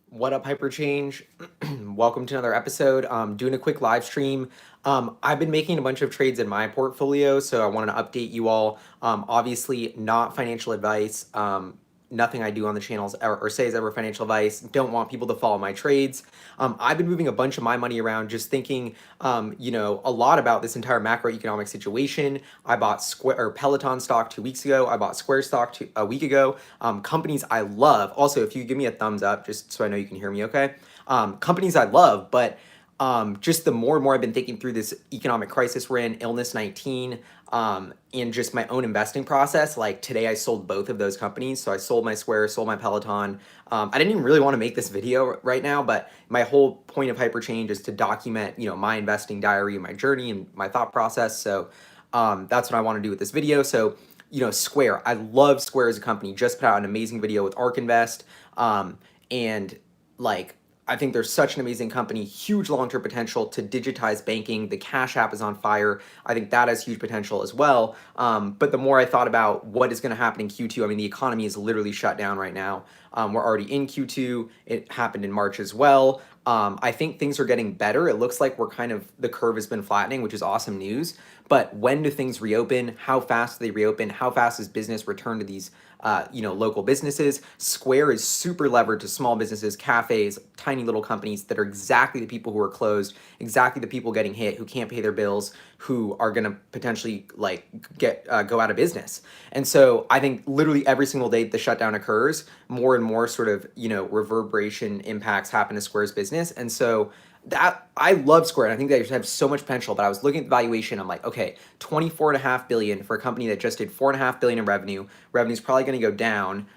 What up, Hyperchange? Welcome to another episode. Doing a quick live stream. I've been making a bunch of trades in my portfolio, so I wanted to update you all. Obviously, not financial advice. Nothing I do on the channels or say is ever financial advice. Don't want people to follow my trades. I've been moving a bunch of my money around, just thinking, a lot about this entire macroeconomic situation. I bought Square or Peloton stock 2 weeks ago. I bought Square stock a week ago. Companies I love. Also, if you give me a thumbs up, just so I know you can hear me, okay? Companies I love, but just the more and more I've been thinking through this economic crisis we're in, illness 19, and just my own investing process. Like today, I sold both of those companies. So I sold my Square, sold my Peloton. I didn't even really want to make this video right now, but my whole point of Hyperchange is to document, my investing diary, my journey, and my thought process. So that's what I want to do with this video. So Square. I love Square as a company. Just put out an amazing video with ARK Invest, and like I think they're such an amazing company, huge long-term potential to digitize banking. The Cash App is on fire. I think that has huge potential as well. But the more I thought about what is going to happen in Q2, I mean, the economy is literally shut down right now. We're already in Q2. It happened in March as well. I think things are getting better. It looks like the curve has been flattening, which is awesome news. But when do things reopen? How fast do they reopen? How fast does business return to these local businesses? Square is super levered to small businesses, cafes, tiny little companies that are exactly the people who are closed, exactly the people getting hit, who can't pay their bills, who are going to potentially go out of business. And so I think literally every single day the shutdown occurs, more and more sort of reverberation impacts happen to Square's business. And so that I love Square and I think they just have so much potential. But I was looking at the valuation. I'm like, okay, 24.5 billion for a company that just did 4.5 billion in revenue. Revenue's probably going to go down.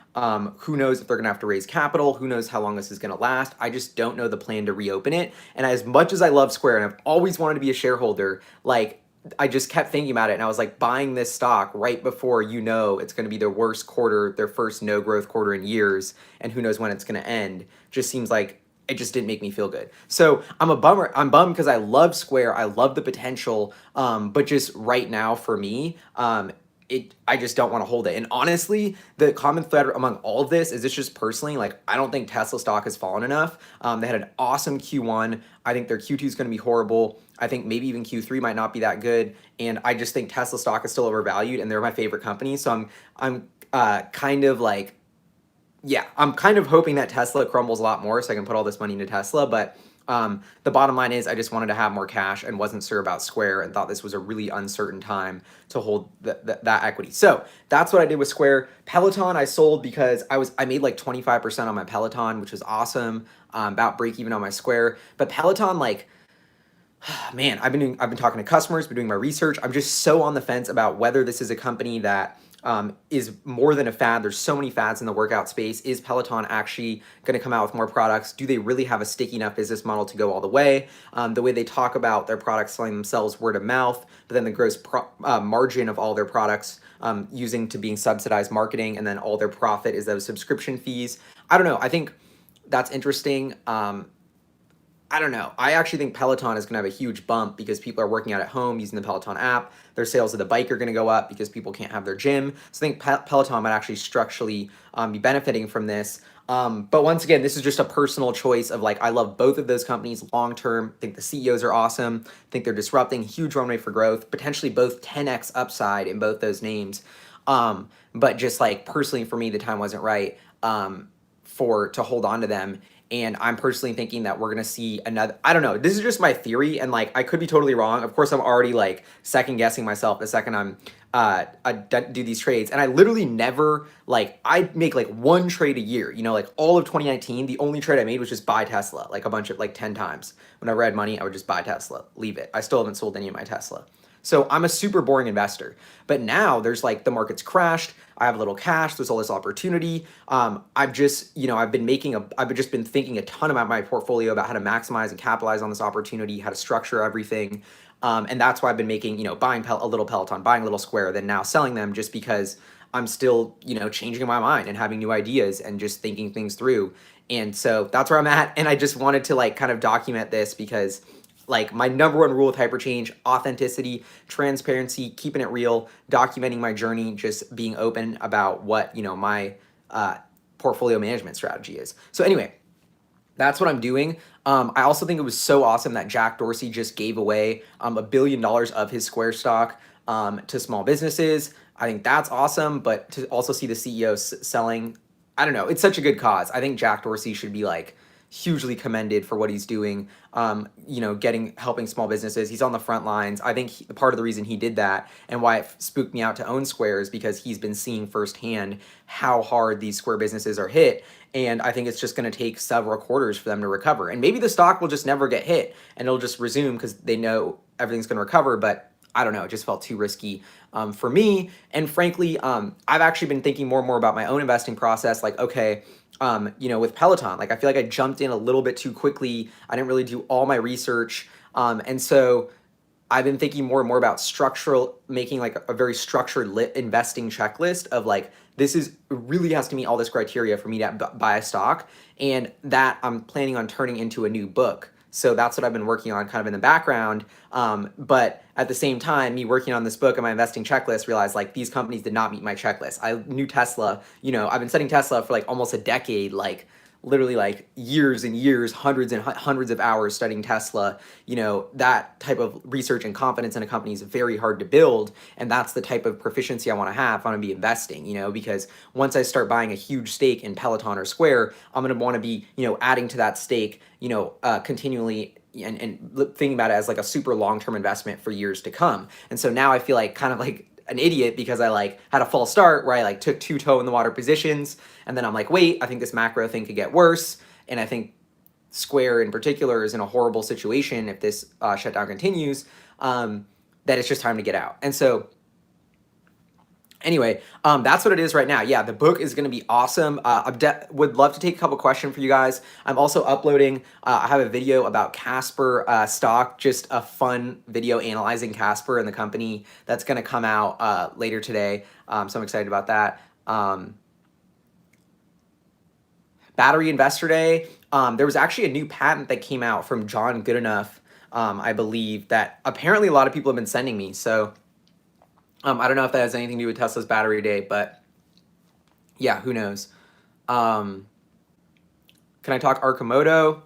Who knows if they're going to have to raise capital? Who knows how long this is going to last? I just don't know the plan to reopen it. And as much as I love Square and I've always wanted to be a shareholder, like I just kept thinking about it and I was like buying this stock right before it's going to be their worst quarter, their first no growth quarter in years, and who knows when it's going to end. Just seems like it just didn't make me feel good. So I'm a bummer. I'm bummed because I love Square. I love the potential. But just right now for me, I just don't want to hold it. And honestly, the common thread among all of this is it's just personally, like, I don't think Tesla stock has fallen enough. They had an awesome Q1. I think their Q2 is going to be horrible. I think maybe even Q3 might not be that good. And I just think Tesla stock is still overvalued and they're my favorite company. So I'm kind of like, yeah, I'm kind of hoping that Tesla crumbles a lot more so I can put all this money into Tesla. But the bottom line is I just wanted to have more cash and wasn't sure about Square and thought this was a really uncertain time to hold that equity. So that's what I did with Square. Peloton I sold because I made like 25% on my Peloton, which was awesome. About break even on my Square. But Peloton, like, man, I've been talking to customers, been doing my research. I'm just so on the fence about whether this is a company that is more than a fad. There's so many fads in the workout space. Is Peloton actually going to come out with more products? Do they really have a sticky enough business model to go all the way? The way they talk about their products selling themselves word of mouth, but then the gross margin of all their products using to being subsidized marketing, and then all their profit is those subscription fees. I don't know. I think that's interesting. I don't know. I actually think Peloton is going to have a huge bump because people are working out at home using the Peloton app. Their sales of the bike are going to go up because people can't have their gym. So I think Peloton might actually structurally be benefiting from this. But once again, this is just a personal choice of like, I love both of those companies long term. I think the CEOs are awesome. I think they're disrupting, huge runway for growth, potentially both 10x upside in both those names. But just like personally for me, the time wasn't right to hold on to them. And I'm personally thinking that we're going to see another, I don't know, this is just my theory. And like, I could be totally wrong. Of course, I'm already like second guessing myself the second I do these trades. And I literally never, like, I make like one trade a year, like all of 2019, the only trade I made was just buy Tesla, like a bunch of like 10 times. Whenever I had money, I would just buy Tesla, leave it. I still haven't sold any of my Tesla. So I'm a super boring investor. But now there's like the market's crashed. I have a little cash. There's all this opportunity. I've just, I've just been thinking a ton about my portfolio, about how to maximize and capitalize on this opportunity, how to structure everything. And that's why I've been making, buying a little Peloton, buying a little Square, then now selling them just because I'm still, changing my mind and having new ideas and just thinking things through. And so that's where I'm at. And I just wanted to like kind of document this because like my number one rule with Hyperchange: authenticity, transparency, keeping it real, documenting my journey, just being open about what, my portfolio management strategy is. So anyway, That's what I'm doing. I also think it was so awesome that Jack Dorsey just gave away $1 billion of his Square stock to small businesses. I think that's awesome, but to also see the CEO selling, I don't know, it's such a good cause. I think Jack Dorsey should be like hugely commended for what he's doing. Helping small businesses. He's on the front lines. I think part of the reason he did that and why it spooked me out to own Square is because he's been seeing firsthand how hard these Square businesses are hit. And I think it's just going to take several quarters for them to recover. And maybe the stock will just never get hit and it'll just resume because they know everything's going to recover. But I don't know, it just felt too risky for me. And frankly, I've actually been thinking more and more about my own investing process. Like, okay, with Peloton, like I feel like I jumped in a little bit too quickly. I didn't really do all my research. And so I've been thinking more and more about making like a very structured investing checklist of like, really has to meet all this criteria for me to buy a stock. And that I'm planning on turning into a new book. So that's what I've been working on kind of in the background. But at the same time, me working on this book and my investing checklist, realized like these companies did not meet my checklist. I knew Tesla, I've been studying Tesla for like almost a decade, like literally like years and years, hundreds and hundreds of hours studying Tesla. That type of research and confidence in a company is very hard to build. And that's the type of proficiency I want to have if I want to be investing, because once I start buying a huge stake in Peloton or Square, I'm going to want to be, adding to that stake, continually and thinking about it as like a super long-term investment for years to come. And so now I feel like kind of like an idiot because I like had a false start where I like took two toe in the water positions. And then I'm like, wait, I think this macro thing could get worse. And I think Square in particular is in a horrible situation if this shutdown continues, that it's just time to get out. And so anyway, that's what it is right now. Yeah, the book is going to be awesome. I would love to take a couple questions for you guys. I'm also uploading, I have a video about Casper stock, just a fun video analyzing Casper and the company that's going to come out later today. So I'm excited about that. Battery Investor Day. There was actually a new patent that came out from John Goodenough, I believe, that apparently a lot of people have been sending me. So I don't know if that has anything to do with Tesla's battery day, but yeah, who knows? Can I talk Arcimoto?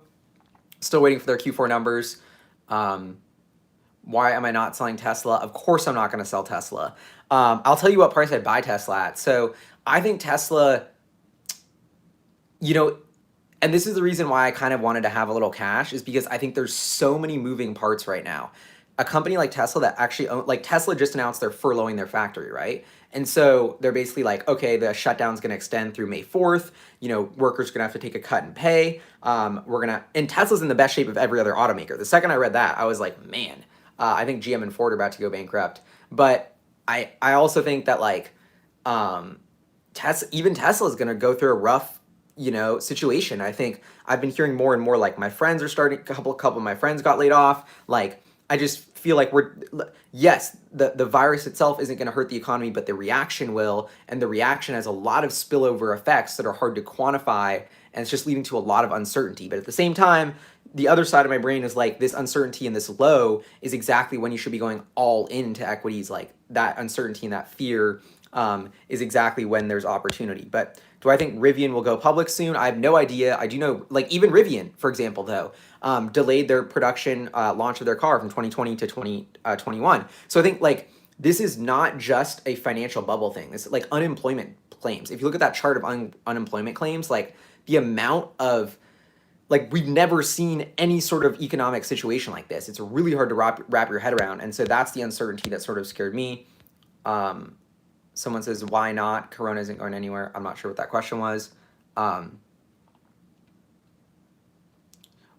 Still waiting for their Q4 numbers. Why am I not selling Tesla? Of course I'm not going to sell Tesla. I'll tell you what price I'd buy Tesla at. So I think Tesla, and this is the reason why I kind of wanted to have a little cash, is because I think there's so many moving parts right now. A company like Tesla that actually like Tesla just announced they're furloughing their factory, right? And so they're basically like, okay, the shutdown's going to extend through May 4th. Workers are going to have to take a cut in pay. And Tesla's in the best shape of every other automaker. The second I read that, I was like, man, I think GM and Ford are about to go bankrupt. But I also think that like Tesla is going to go through a rough situation. I think I've been hearing more and more like my friends are starting, a couple of my friends got laid off. Like I just feel like yes, the virus itself isn't going to hurt the economy, but the reaction will, and the reaction has a lot of spillover effects that are hard to quantify, and it's just leading to a lot of uncertainty. But at the same time, the other side of my brain is like this uncertainty and this low is exactly when you should be going all into equities. Like that uncertainty and that fear is exactly when there's opportunity. But do I think Rivian will go public soon? I have no idea. I do know, like even Rivian, for example, though, delayed their production launch of their car from 2020 to 2021. So I think like this is not just a financial bubble thing. It's like unemployment claims. If you look at that chart of unemployment claims, like the amount of like we've never seen any sort of economic situation like this. It's really hard to wrap your head around. And so that's the uncertainty that sort of scared me. Someone says, why not? Corona isn't going anywhere. I'm not sure what that question was.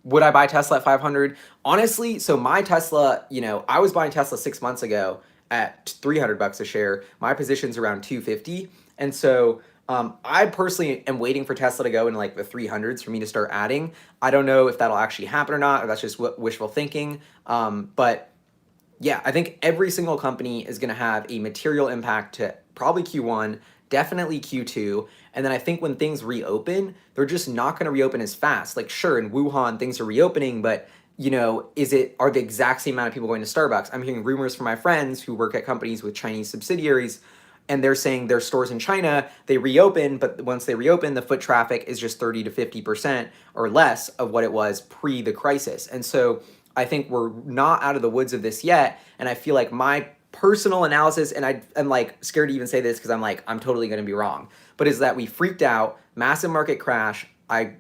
Would I buy Tesla at 500? Honestly, so my Tesla, I was buying Tesla 6 months ago at $300 a share. My position's around 250. And so I personally am waiting for Tesla to go in like the 300s for me to start adding. I don't know if that'll actually happen or not, or that's just wishful thinking. But yeah, I think every single company is going to have a material impact to probably Q1, definitely Q2. And then I think when things reopen, they're just not going to reopen as fast. Like sure, in Wuhan, things are reopening, but are the exact same amount of people going to Starbucks? I'm hearing rumors from my friends who work at companies with Chinese subsidiaries, and they're saying their stores in China, they reopen, but once they reopen, the foot traffic is just 30 to 50% or less of what it was pre the crisis. And so I think we're not out of the woods of this yet. And I feel like my personal analysis, and I'm like scared to even say this because I'm like, I'm totally going to be wrong, but is that we freaked out, massive market crash. I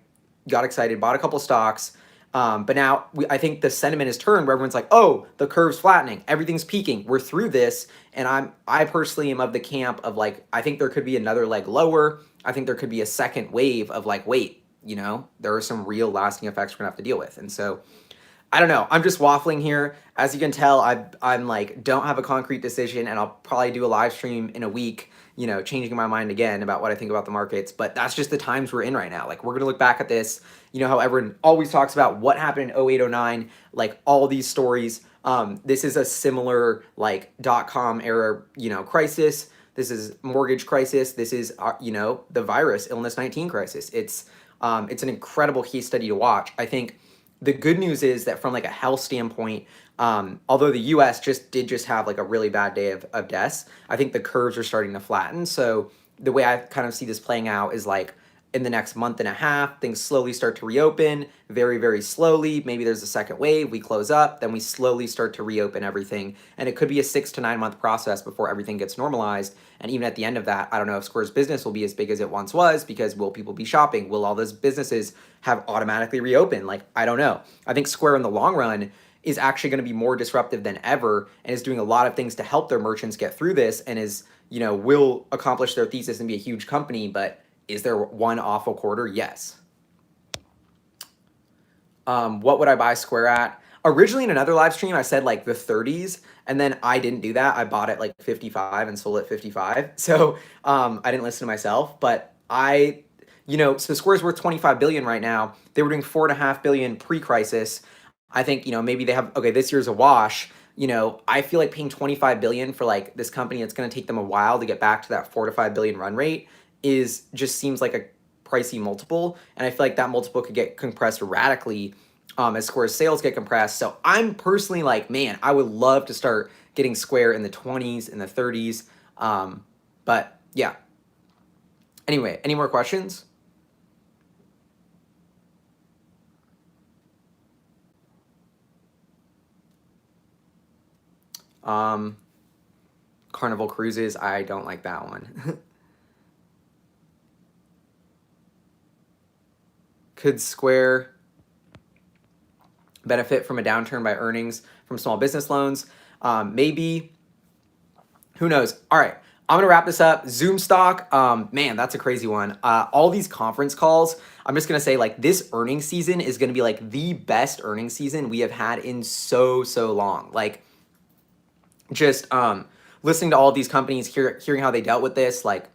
got excited, bought a couple stocks. But now I think the sentiment has turned where everyone's like, oh, the curve's flattening, everything's peaking, we're through this. And I personally am of the camp of like, I think there could be another leg lower. I think there could be a second wave of like, wait, there are some real lasting effects we're gonna have to deal with. And so I don't know. I'm just waffling here. As you can tell, I'm like, don't have a concrete decision, and I'll probably do a live stream in a week, changing my mind again about what I think about the markets. But that's just the times we're in right now. Like, we're going to look back at this, how everyone always talks about what happened in 08, 09, like all these stories. This is a similar like .com era, crisis. This is mortgage crisis. This is, the virus, illness 19 crisis. It's an incredible case study to watch. I think the good news is that from like a health standpoint, although the US did have like a really bad day of deaths, I think the curves are starting to flatten. So the way I kind of see this playing out is like in the next month and a half, things slowly start to reopen very, very slowly. Maybe there's a second wave, we close up, then we slowly start to reopen everything. And it could be a 6 to 9 month process before everything gets normalized. And even at the end of that, I don't know if Square's business will be as big as it once was, because will people be shopping? Will all those businesses have automatically reopened? Like, I don't know. I think Square in the long run is actually going to be more disruptive than ever and is doing a lot of things to help their merchants get through this and is, will accomplish their thesis and be a huge company. But is there one awful quarter? Yes. What would I buy Square at? Originally in another live stream, I said like the 30s, and then I didn't do that. I bought it like 55 and sold it 55. So I didn't listen to myself, but so Square's worth 25 billion right now. They were doing 4.5 billion pre-crisis. I think, maybe they have, okay, this year's a wash. I feel like paying 25 billion for like this company, it's going to take them a while to get back to that 4 to 5 billion run rate just seems like a pricey multiple. And I feel like that multiple could get compressed radically as Square's sales get compressed. So I'm personally like, man, I would love to start getting Square in the 20s, in the 30s. But yeah. Anyway, any more questions? Carnival Cruises, I don't like that one. Could Square benefit from a downturn by earnings from small business loans? Maybe. Who knows? All right, I'm gonna wrap this up. Zoom stock, man, that's a crazy one. All these conference calls, I'm just gonna say like this earnings season is gonna be like the best earnings season we have had in so long. Like just listening to all of these companies, hearing how they dealt with this, like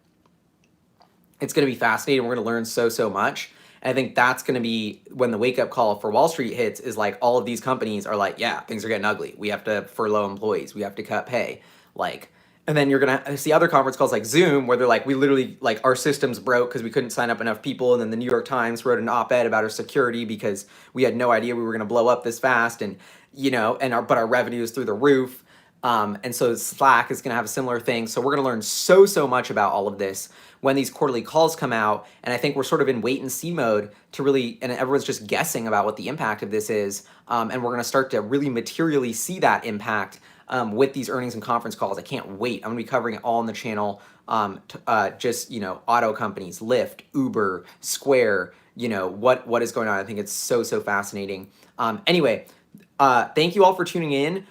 it's gonna be fascinating. We're gonna learn so much. And I think that's going to be when the wake-up call for Wall Street hits, is like all of these companies are like, yeah, things are getting ugly. We have to furlough employees. We have to cut pay. Like, and then you're going to see other conference calls like Zoom where they're like, we literally, like, our systems broke because we couldn't sign up enough people. And then the New York Times wrote an op-ed about our security because we had no idea we were going to blow up this fast. And, but our revenue is through the roof. And so Slack is going to have a similar thing. So we're going to learn so much about all of this when these quarterly calls come out. And I think we're sort of in wait and see mode to really, and everyone's just guessing about what the impact of this is. And we're going to start to really materially see that impact with these earnings and conference calls. I can't wait. I'm going to be covering it all on the channel. Auto companies, Lyft, Uber, Square, what is going on. I think it's so fascinating. Anyway, thank you all for tuning in.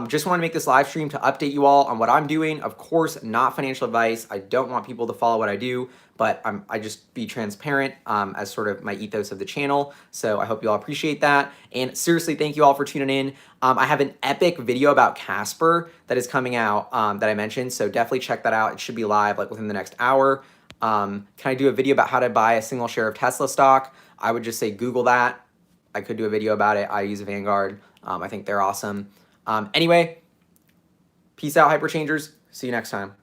Just want to make this live stream to update you all on what I'm doing. Of course, not financial advice. I don't want people to follow what I do, but I just be transparent as sort of my ethos of the channel. So I hope you all appreciate that. And seriously, thank you all for tuning in. I have an epic video about Casper that is coming out that I mentioned. So definitely check that out. It should be live like within the next hour. Can I do a video about how to buy a single share of Tesla stock? I would just say Google that. I could do a video about it. I use Vanguard. I think they're awesome. Anyway, peace out, hyperchangers. See you next time.